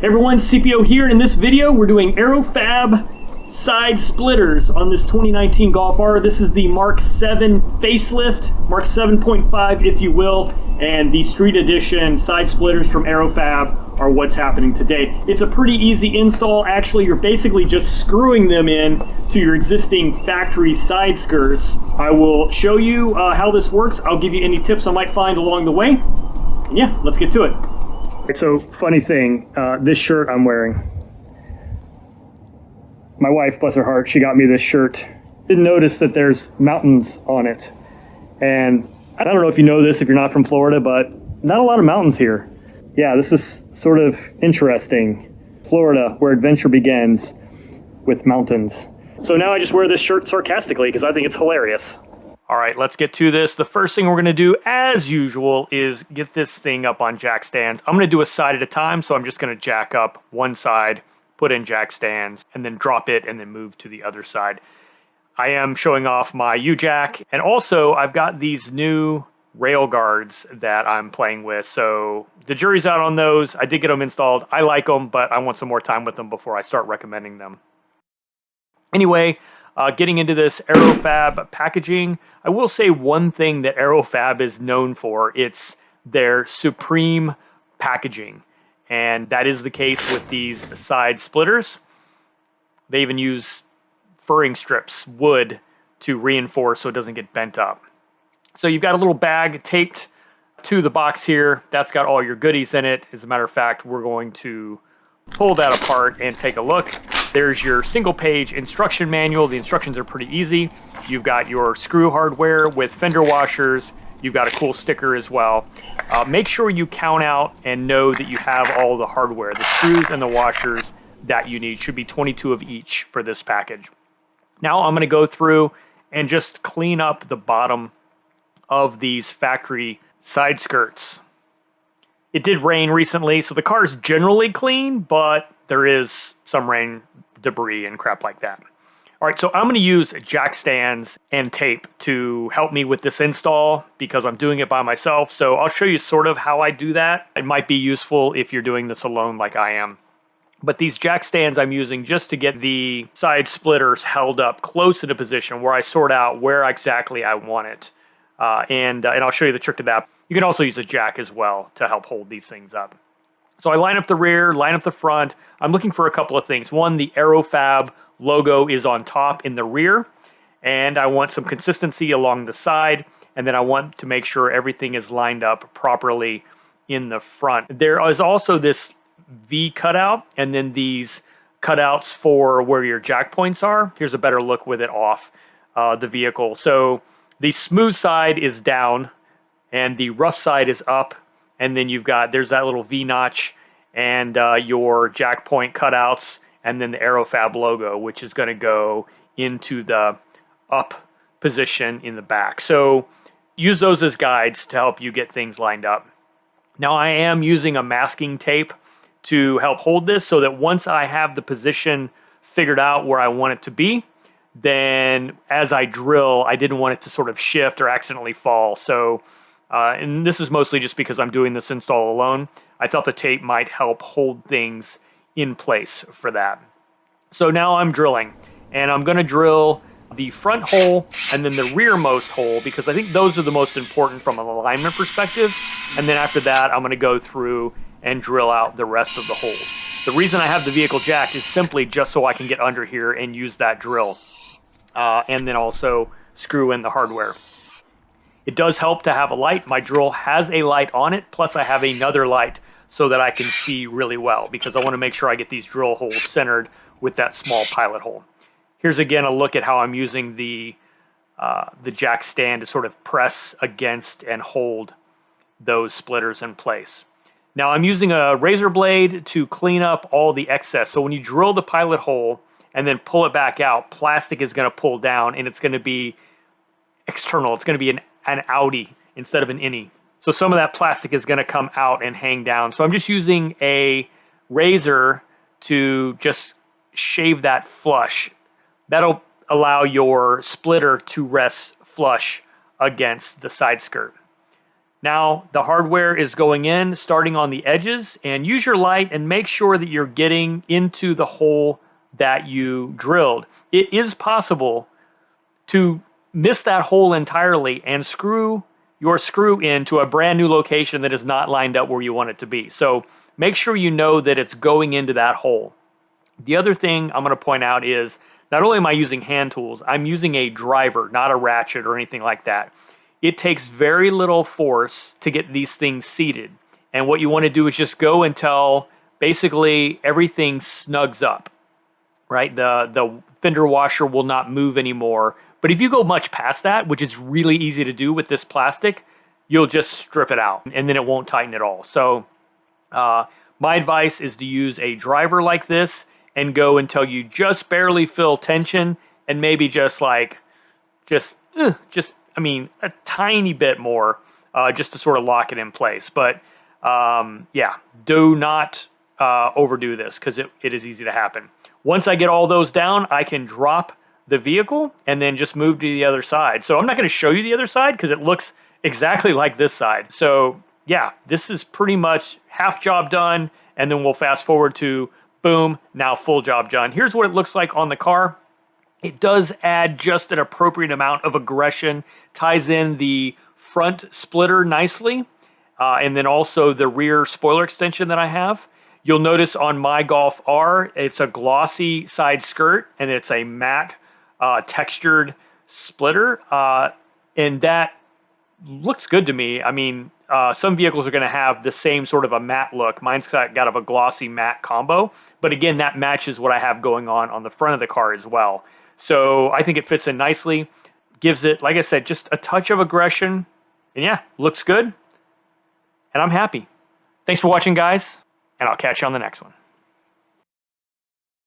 Hey everyone, CPO here, and in this video we're doing Aerofabb side splitters on this 2019 Golf R. This is the Mark 7 facelift, Mark 7.5 if you will, and the Street Edition side splitters from Aerofabb are what's happening today. It's a pretty easy install. Actually, you're basically just screwing them in to your existing factory side skirts. I will show you how this works. I'll give you any tips I might find along the way. And yeah, let's get to it. So, funny thing, this shirt I'm wearing. My wife, bless her heart, she got me this shirt. Didn't notice that there's mountains on it. And I don't know if you know this if you're not from Florida, but not a lot of mountains here. Yeah, this is sort of interesting. Florida, where adventure begins with mountains. So now I just wear this shirt sarcastically because I think it's hilarious. All right, let's get to this. The first thing we're gonna do, as usual, is get this thing up on jack stands. I'm gonna do a side at a time, so I'm just gonna jack up one side, put in jack stands, and then drop it, and then move to the other side. I am showing off my U-jack, and also I've got these new rail guards that I'm playing with, so the jury's out on those. I did get them installed. I like them, but I want some more time with them before I start recommending them. Anyway, getting into this Aerofabb packaging, I will say one thing that Aerofabb is known for. It's their supreme packaging. And that is the case with these side splitters. They even use furring strips, wood, to reinforce so it doesn't get bent up. So you've got a little bag taped to the box here. That's got all your goodies in it. As a matter of fact, we're going to pull that apart and take a look. There's your single page instruction manual. The instructions are pretty easy. You've got your screw hardware with fender washers. You've got a cool sticker as well. Make sure you count out and know that you have all the hardware. The screws and the washers that you need should be 22 of each for this package. Now I'm going to go through and just clean up the bottom of these factory side skirts. It did rain recently, so the car's generally clean, but there is some rain debris and crap like that. All right, so I'm going to use jack stands and tape to help me with this install because I'm doing it by myself. So I'll show you sort of how I do that. It might be useful if you're doing this alone like I am. But these jack stands I'm using just to get the side splitters held up close in a position where I sort out where exactly I want it. And I'll show you the trick to that. You can also use a jack as well to help hold these things up. So I line up the rear, line up the front. I'm looking for a couple of things. One, the Aerofabb logo is on top in the rear, and I want some consistency along the side, and then I want to make sure everything is lined up properly in the front. There is also this V cutout, and then these cutouts for where your jack points are. Here's a better look with it off the vehicle. So the smooth side is down, and the rough side is up, and then there's that little V notch and your jack point cutouts, and then the Aerofabb logo, which is going to go into the up position in the back. So use those as guides to help you get things lined up. Now I am using a masking tape to help hold this so that once I have the position figured out where I want it to be, then as I drill, I didn't want it to sort of shift or accidentally fall. So and this is mostly just because I'm doing this install alone. I thought the tape might help hold things in place for that. So now I'm drilling, and I'm going to drill the front hole and then the rearmost hole because I think those are the most important from an alignment perspective. And then after that, I'm going to go through and drill out the rest of the holes. The reason I have the vehicle jacked is simply just so I can get under here and use that drill, and then also screw in the hardware. It does help to have a light. My drill has a light on it, plus I have another light so that I can see really well because I want to make sure I get these drill holes centered with that small pilot hole. Here's again a look at how I'm using the jack stand to sort of press against and hold those splitters in place. Now I'm using a razor blade to clean up all the excess. So when you drill the pilot hole and then pull it back out, plastic is going to pull down and it's going to be external. It's going to be an outie instead of an innie. So some of that plastic is going to come out and hang down. So I'm just using a razor to just shave that flush. That'll allow your splitter to rest flush against the side skirt. Now the hardware is going in, starting on the edges, and use your light and make sure that you're getting into the hole that you drilled. It is possible to miss that hole entirely and screw your screw into a brand new location that is not lined up where you want it to be. So make sure you know that it's going into that hole. The other thing I'm going to point out is not only am I using hand tools, I'm using a driver, not a ratchet or anything like that. It takes very little force to get these things seated. And what you want to do is just go until basically everything snugs up, right? The fender washer will not move anymore. But if you go much past that, which is really easy to do with this plastic, you'll just strip it out and then it won't tighten at all. So my advice is to use a driver like this and go until you just barely feel tension, and maybe just like, I mean, a tiny bit more, just to sort of lock it in place. But yeah, do not overdo this, because it is easy to happen. Once I get all those down, I can drop the vehicle and then just move to the other side. So I'm not going to show you the other side because it looks exactly like this side. So yeah, this is pretty much half job done, and then we'll fast forward to boom, now full job done. Here's what it looks like on the car. It does add just an appropriate amount of aggression, ties in the front splitter nicely, and then also the rear spoiler extension that I have. You'll notice on my Golf R, it's a glossy side skirt, and it's a matte textured splitter, and that looks good to me. I mean, some vehicles are going to have the same sort of a matte look. Mine's got a glossy matte combo, but again, that matches what I have going on the front of the car as well. So I think it fits in nicely, gives it, like I said, just a touch of aggression, and yeah, looks good, and I'm happy. Thanks for watching, guys, and I'll catch you on the next one.